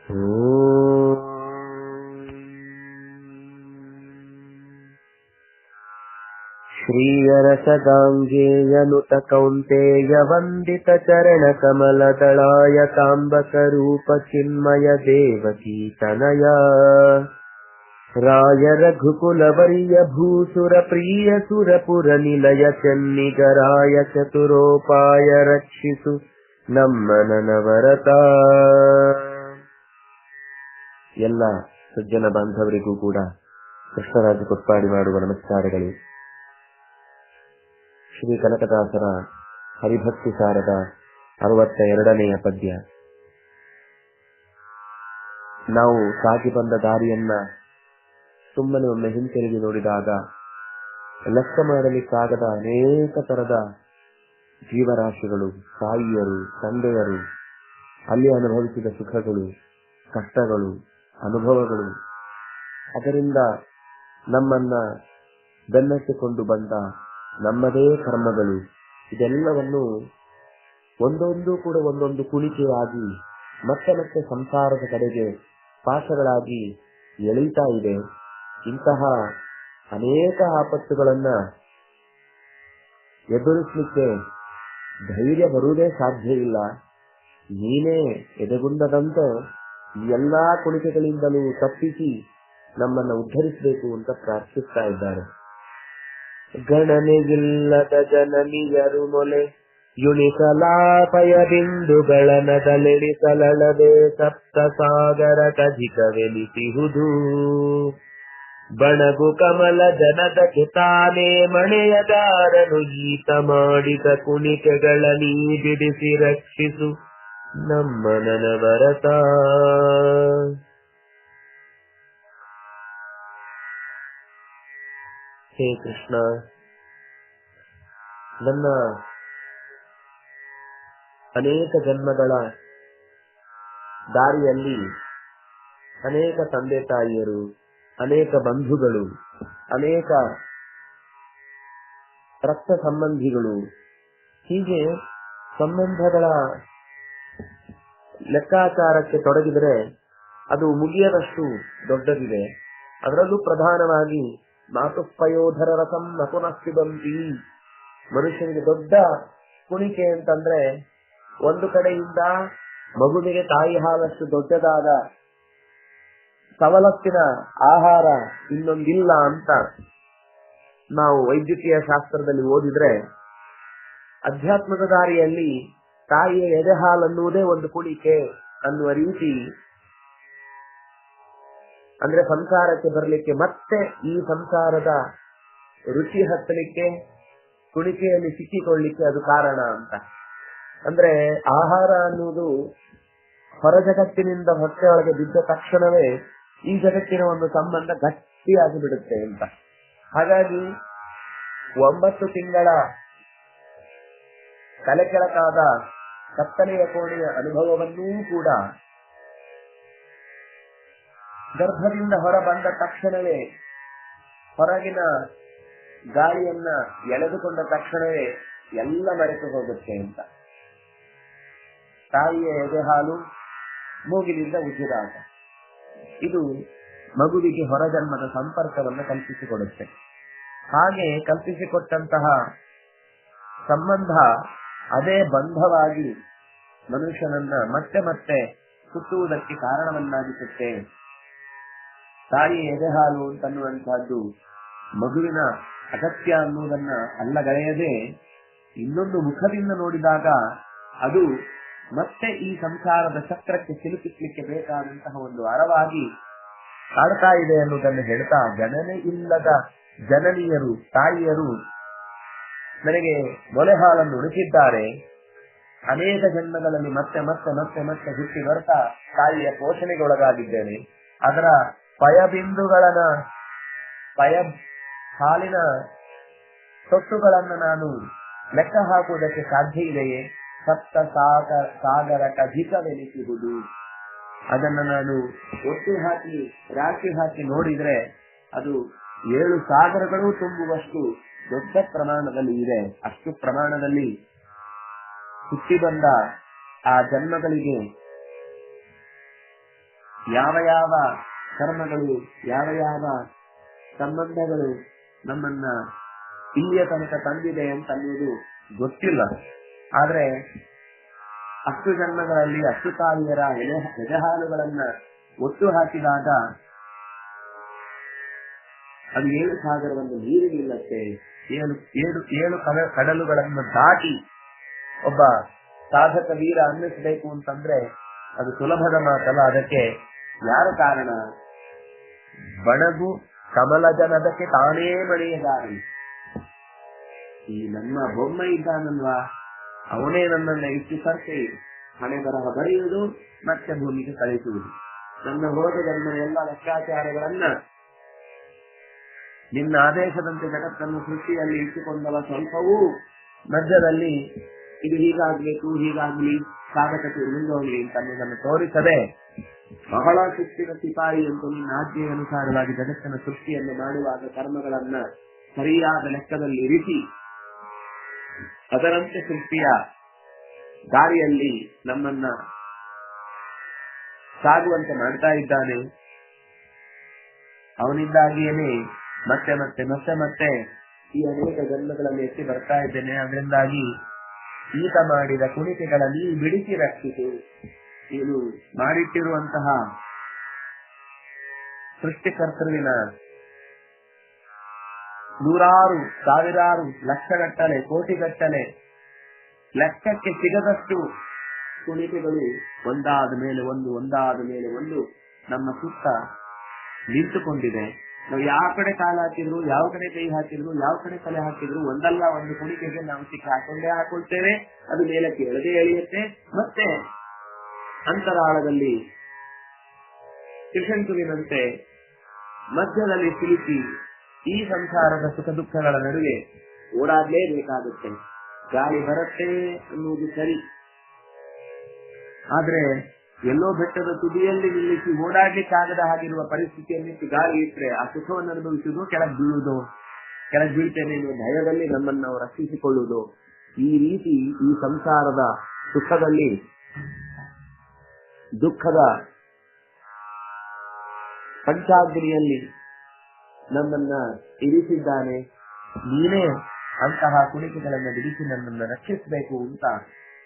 ಶ್ರೀಯರಸಗಾಂಗೇಯನುತ ಕೌಂತೆಯ ವಂದಿತ ಚರಣ ಕಮಲದಳಾಯ ತಾಂಬಕ ರೂಪ ಚಿನ್ಮಯ ದೇವಕೀ ತನಯ ರಾಯ ರಘುಕುಲವರ್ಯ ಭೂಸುರ ಪ್ರಿಯ ಸುರಪುರ ನಿಲಯ ಚೆನ್ನಿಗರಾಯ ಚತುರೋಪಾಯ ರಕ್ಷಿಸು ನಮ್ಮ ನನವರತ. ಎಲ್ಲ ಸಜ್ಜನ ಬಾಂಧವರಿಗೂ ಕೂಡ ಕೃಷ್ಣರಾಜ ಕೊಟ್ಪಾಡಿ ಮಾಡುವ ನಮಸ್ಕಾರಗಳು. ಶ್ರೀ ಕನಕದಾಸರ ಹರಿಭಕ್ತಿ ಸಾರದ 62ನೆಯ ಪದ್ಯ. ನಾವು ಸಾಗಿ ಬಂದ ದಾರಿಯನ್ನ ಸುಮ್ಮನೆ ಒಮ್ಮೆ ಹಿಂತಿರುಗಿ ನೋಡಿದಾಗ ಲೆಕ್ಕ ಮಾಡಲಿಕ್ಕಾಗದ ಅನೇಕ ತರದ ಜೀವರಾಶಿಗಳು, ತಾಯಿಯರು, ತಂದೆಯರು, ಅಲ್ಲಿ ಅನುಭವಿಸಿದ ಸುಖಗಳು, ಕಷ್ಟಗಳು, ಅನುಭವಗಳು, ಅದರಿಂದ ನಮ್ಮನ್ನ ಬೆನ್ನಟ್ಟಿಕೊಂಡು ಬಂದ ನಮ್ಮದೇ ಕರ್ಮಗಳು, ಇದೆಲ್ಲವನ್ನು ಒಂದೊಂದು ಕೂಡ ಒಂದೊಂದು ಕುಣಿಕೆಯಾಗಿ ಮತ್ತೆ ಮತ್ತೆ ಸಂಸಾರದ ಕಡೆಗೆ ಪಾಠಗಳಾಗಿ ಎಳೀತಾ ಇದೆ. ಇಂತಹ ಅನೇಕ ಆಪತ್ತುಗಳನ್ನ ಎದುರಿಸಲಿಕ್ಕೆ ಧೈರ್ಯ ಬರುವುದೇ ಸಾಧ್ಯ ಇಲ್ಲ. ನೀನೇ ಎದೆಗುಂದದಂತೆ ಈ ಎಲ್ಲಾ ಕುಣಿಕೆಗಳಿಂದಲೂ ತಪ್ಪಿಸಿ ನಮ್ಮನ್ನ ಉದ್ಧರಿಸಬೇಕು ಅಂತ ಪ್ರಾರ್ಥಿಸ್ತಾ ಇದ್ದಾರೆ. ಗಣನೆಯಿಲ್ಲದ ಜನನಿಯರು ಮೊಲೆ ಯುಣಿಸಲಾಪಯ ಬಿಂದುಗಳನದಲೆಡಿಸಲಳದೆ ಸಪ್ತ ಸಾಗರ ಕಧಿಕವೆನಿಸಿಹುದು. ಬಣಗು ಕಮಲ ಜನದ ತಾನೇ ಮಣೆಯದಾರನು ಈತ ಮಾಡಿದ ಕುಣಿಕೆಗಳ ನೀ ಬಿಡಿಸಿ ರಕ್ಷಿಸು ನಮ್ಮ ನನವರತ. ಹೇ ಕೃಷ್ಣ, ನನ್ನ ಅನೇಕ ಜನ್ಮಗಳ ದಾರಿಯಲ್ಲಿ ಅನೇಕ ತಂದೆ ತಾಯಿಯರು, ಅನೇಕ ಬಂಧುಗಳು, ಅನೇಕ ರಕ್ತ ಸಂಬಂಧಿಗಳು, ಹೀಗೆ ಸಂಬಂಧಗಳ ಲೆಕ್ಕಾಚಾರಕ್ಕೆ ತೊಡಗಿದರೆ ಅದು ಮುಗಿಯದಷ್ಟು ದೊಡ್ಡದಿದೆ. ಅದರಲ್ಲೂ ಪ್ರಧಾನವಾಗಿ ಮಾತುಪಯೋಧರ ರಸಂ ನಪುನಃಪಿಬಂತಿ. ಮನುಷ್ಯನಿಗೆ ದೊಡ್ಡ ಕುಣಿಕೆ ಅಂತಂದ್ರೆ ಒಂದು ಕಡೆಯಿಂದ ಮಗುವಿಗೆ ತಾಯಿ ಹಾಲಷ್ಟು ದೊಡ್ಡದಾದ ಸವಲತ್ತಿನ ಆಹಾರ ಇನ್ನೊಂದಿಲ್ಲ ಅಂತ ನಾವು ವೈದ್ಯಕೀಯ ಶಾಸ್ತ್ರದಲ್ಲಿ ಓದಿದ್ರೆ, ಅಧ್ಯಾತ್ಮದ ದಾರಿಯಲ್ಲಿ ತಾಯಿಯ ಎದೆ ಹಾಲನ್ನುವುದೇ ಒಂದು ಕುಣಿಕೆ ಅನ್ನುವ ರೀತಿ, ಅಂದ್ರೆ ಸಂಸಾರಕ್ಕೆ ಬರಲಿಕ್ಕೆ, ಮತ್ತೆ ಈ ಸಂಸಾರದ ರುಚಿ ಹತ್ತಲಿಕ್ಕೆ, ಕುಣಿಕೆಯಲ್ಲಿ ಸಿಕ್ಕಿಕೊಳ್ಳಿಕ್ಕೆ ಅದು ಕಾರಣ ಅಂತ. ಅಂದ್ರೆ ಆಹಾರ ಅನ್ನುವುದು ಹೊರ ಜಗತ್ತಿನಿಂದ ಹೊಟ್ಟೆಯೊಳಗೆ ಬಿದ್ದ ತಕ್ಷಣವೇ ಈ ಜಗತ್ತಿನ ಒಂದು ಸಂಬಂಧ ಗಟ್ಟಿಯಾಗಿ ಬಿಡುತ್ತೆ ಅಂತ. ಹಾಗಾಗಿ 9 ತಿಂಗಳ ತಲೆಕೆಳಕಾದ ಕತ್ತಲೆಯ ಕೋಣೆಯ ಅನುಭವವನ್ನೂ ಕೂಡ ಗರ್ಭದಿಂದ ಹೊರ ಬಂದ ತಕ್ಷಣವೇ, ಹೊರಗಿನ ಗಾಳಿಯನ್ನ ಎಳೆದುಕೊಂಡ ತಕ್ಷಣವೇ ಎಲ್ಲ ಮರೆತು ಹೋಗುತ್ತೆ ಅಂತ. ತಾಯಿಯ ಎದೆ ಹಾಲು, ಮೂಗಿನಿಂದ ಉಸಿರಾಟ, ಇದು ಮಗುವಿಗೆ ಹೊರಜನ್ಮದ ಸಂಪರ್ಕವನ್ನು ಕಲ್ಪಿಸಿಕೊಡುತ್ತೆ. ಹಾಗೆ ಕಲ್ಪಿಸಿಕೊಟ್ಟಂತಹ ಸಂಬಂಧ ಅದೇ ಬಂಧವಾಗಿ ಮನುಷ್ಯನನ್ನ ಮತ್ತೆ ಮತ್ತೆ ಸುತ್ತುವುದಕ್ಕೆ ಕಾರಣವನ್ನಾಗಿಸುತ್ತೆ. ತಾಯಿ ಎದೆ ಹಾಲು ಅಂತನ್ನುವಂತಹದ್ದು ಮಗುವಿನ ಅಗತ್ಯ ಅನ್ನುವುದನ್ನ ಅಲ್ಲಗಳೆಯದೆ ಇನ್ನೊಂದು ಮುಖದಿಂದ ನೋಡಿದಾಗ ಅದು ಮತ್ತೆ ಈ ಸಂಸಾರದ ಚಕ್ರಕ್ಕೆ ಸಿಲುಕಿಸ್ಲಿಕ್ಕೆ ಬೇಕಾದಂತಹ ಒಂದು ಅರವಾಗಿ ಕಾಡ್ತಾ ಇದೆ ಅನ್ನುವುದನ್ನು ಹೇಳ್ತಾ, ಗಣನೆ ಇಲ್ಲದ ಜನನಿಯರು, ತಾಯಿಯರು ನನಗೆ ಮೊಲೆ ಹಾಲನ್ನು ಉಣಿಸಿದ್ದಾರೆ. ಅನೇಕ ಜನ್ಮಗಳಲ್ಲಿ ಮತ್ತೆ ಮತ್ತೆ ಮತ್ತೆ ಮತ್ತೆ ಹುಟ್ಟಿ ಬರ್ತಾ ತಾಯಿಯ ಪೋಷಣೆಗೆ ಒಳಗಾಗಿದ್ದೇನೆ. ಅದರ ಪಯ ಹಾಲಿನ ತೊಟ್ಟುಗಳನ್ನು ನಾನು ಲೆಕ್ಕ ಹಾಕುವುದಕ್ಕೆ ಸಾಧ್ಯ ಇದೆಯೇ? ಸಪ್ತ ಸಾಗರ ಕಧಿಕವೆನಿಸುವುದು. ಅದನ್ನ ನಾನು ಒಟ್ಟು ಹಾಕಿ ರಾಶಿ ಹಾಕಿ ನೋಡಿದ್ರೆ ಅದು 7 ಸಾಗರಗಳು ತುಂಬುವಷ್ಟು ದೊಡ್ಡ ಪ್ರಮಾಣದಲ್ಲಿ ಇದೆ. ಅಷ್ಟು ಪ್ರಮಾಣದಲ್ಲಿ ಹುಟ್ಟಿ ಬಂದ ಆ ಜನ್ಮಗಳಿಗೆ ಯಾವ ಯಾವ ಕರ್ಮಗಳು, ಯಾವ ಯಾವ ಸಂಬಂಧಗಳು ನಮ್ಮನ್ನ ಇಲ್ಲಿಯ ತನಕ ತಂದಿದೆ ಅಂತ ಅನ್ನೋದು ಗೊತ್ತಿಲ್ಲ. ಆದ್ರೆ ಅಷ್ಟು ಜನ್ಮಗಳಲ್ಲಿ ಅಷ್ಟು ತಾಯಿಯರ ಎದೆಹಾಲುಗಳನ್ನ ಒಟ್ಟು ಹಾಕಿದಾಗ ಅದು 7 ಸಾಗರವನ್ನು ಮೀರಿ ನಿಲ್ಲತ್ತೆ. ಏಳು ಕಡಲುಗಳನ್ನು ದಾಟಿ ಒಬ್ಬ ಸಾಧಕ ವೀರ ಅನ್ನಿಸಬೇಕು ಅಂತಂದ್ರೆ ಅದು ಸುಲಭದ ಮಾತಲ್ಲ. ಅದಕ್ಕೆ ಯಾರು ಕಾರಣ? ಬಣಗು ಕಮಲಜನದಕ್ಕೆ ತಾನೇ ಮಳೆಯಗಾರನು. ಈ ನಮ್ಮ ಬೊಮ್ಮೆ ಇದ್ದಾನಲ್ವಾ, ಅವನೇ ನನ್ನನ್ನ ಇಷ್ಟು ಸರ್ತೆ ಹಣೆ ಬರಹ ಬರೆಯುವುದು ಮತ್ತೆ ಭೂಮಿಗೆ ಕಳಿಸುವುದು. ನನ್ನ ಹೋದ ಜನ್ಮ ಎಲ್ಲ ಲೆಕ್ಕಾಚಾರಗಳನ್ನ ನಿನ್ನ ಆದೇಶದಂತೆ ಜಗತ್ತನ್ನು ಸೃಷ್ಟಿಯಲ್ಲಿ ಇಟ್ಟುಕೊಂಡವ ಸ್ವಲ್ಪವೂ ಮಧ್ಯದಲ್ಲಿ ಇದು ಹೀಗಾಗ್ಬೇಕು, ಹೀಗಾಗ್ಲಿ, ಸಾಧಕತೆ ಮುಂದೋಗ್ಲಿ ಅಂತ ಅನ್ನೋದನ್ನು ತೋರಿಸದೆ ಬಹಳ ಶಿಸ್ತಿನ ಸಿಪಾಯಿ ಅಂತ ನಿನ್ನ ಆಜ್ಞೆಯ ಅನುಸಾರವಾಗಿ ಜಗತ್ತಿನ ಸೃಷ್ಟಿಯನ್ನು ಮಾಡುವಾಗ ಕರ್ಮಗಳನ್ನ ಸರಿಯಾದ ಲೆಕ್ಕದಲ್ಲಿ ಇರಿಸಿ ಅದರಂತೆ ಸೃಷ್ಟಿಯ ದಾರಿಯಲ್ಲಿ ನಮ್ಮನ್ನ ಸಾಗುವಂತೆ ಮಾಡ್ತಾ ಇದ್ದಾನೆ. ಅವನಿಂದಾಗಿಯೇನೆ ಮತ್ತೆ ಮತ್ತೆ ಮತ್ತೆ ಮತ್ತೆ ಈ ಅನೇಕ ಜನ್ಮಗಳಲ್ಲಿ ಎತ್ತಿ ಬರ್ತಾ ಇದ್ದೇನೆ. ಅದರಿಂದಾಗಿ ಈತ ಮಾಡಿದ ಕುಣಿಕೆಗಳ ನೀ ಬಿಡಿಸಿ ರಕ್ಷಿಸು. ನೀನು ಮಾಡಿಟ್ಟಿರುವಂತಹ ಸೃಷ್ಟಿಕರ್ತೃವಿನ ನೂರಾರು, ಸಾವಿರಾರು, ಲಕ್ಷಗಟ್ಟಲೆ, ಕೋಟಿಗಟ್ಟಲೆ ಲೆಕ್ಕಕ್ಕೆ ಸಿಗದಷ್ಟು ಕುಣಿಕೆಗಳು ಒಂದಾದ ಮೇಲೆ ಒಂದು, ಒಂದಾದ ಮೇಲೆ ಒಂದು ನಮ್ಮ ಸುತ್ತ ನಿಂತುಕೊಂಡಿದೆ. ನಾವು ಯಾವ ಕಡೆ ಕಾಲು ಹಾಕಿದ್ರು, ಯಾವ ಕಡೆ ಕೈ ಹಾಕಿದ್ರು, ಯಾವ ಕಡೆ ತಲೆ ಹಾಕಿದ್ರು ಒಂದಲ್ಲ ಒಂದು ಕುಣಿಕೆಗೆ ನಾವು ಸಿಕ್ಕಿ ಹಾಕೊಳ್ತೇವೆ. ಅದು ಮೇಲಕ್ಕೆ ಎಳೆದೇ ಎಳೆಯುತ್ತೆ. ಮತ್ತೆ ಅಂತರಾಳದಲ್ಲಿ ತ್ರಿಶಂಕುವಿನಂತೆ ಮಧ್ಯದಲ್ಲಿ ಸಿಲುಕಿ ಈ ಸಂಸಾರದ ಸುಖ ದುಃಖಗಳ ನಡುವೆ ಓಡಾಡಲೇಬೇಕಾಗುತ್ತೆ. ಗಾಳಿ ಬರುತ್ತೆ ಅನ್ನುವುದು ಸರಿ, ಆದ್ರೆ ಎಲ್ಲೋ ಬೆಟ್ಟದ ತುದಿಯಲ್ಲಿ ನಿಲ್ಲಿಸಿ ಓಡಾಡ್ಲಿಕ್ಕಾಗದ ಹಾಗಿರುವ ಪರಿಸ್ಥಿತಿಯಲ್ಲಿ ಗಾಳಿ ಇಟ್ಟರೆ ಆ ಸುಖವನ್ನು ಅನುಭವಿಸುವುದು, ಕೆಳಗೆ ಬೀಳುವುದು, ಕೆಳಗೆ ಬೀಳ್ತೇನೆ ಎನ್ನುವ ಭಯದಲ್ಲಿ ನಮ್ಮನ್ನು ನಾವು ರಕ್ಷಿಸಿಕೊಳ್ಳುವುದು. ಈ ರೀತಿ ಈ ಸಂಸಾರದ ಸುಖದಲ್ಲಿ ದುಃಖದ ಪಂಚಾಗ್ನಿಯಲ್ಲಿ ನಮ್ಮನ್ನ ಇರಿಸಿದ್ದಾನೆ. ನೀನೇ ಅಂತಹ ಕುಣಿಕೆಗಳನ್ನು ಬಿಡಿಸಿ ನನ್ನನ್ನು ರಕ್ಷಿಸಬೇಕು ಅಂತ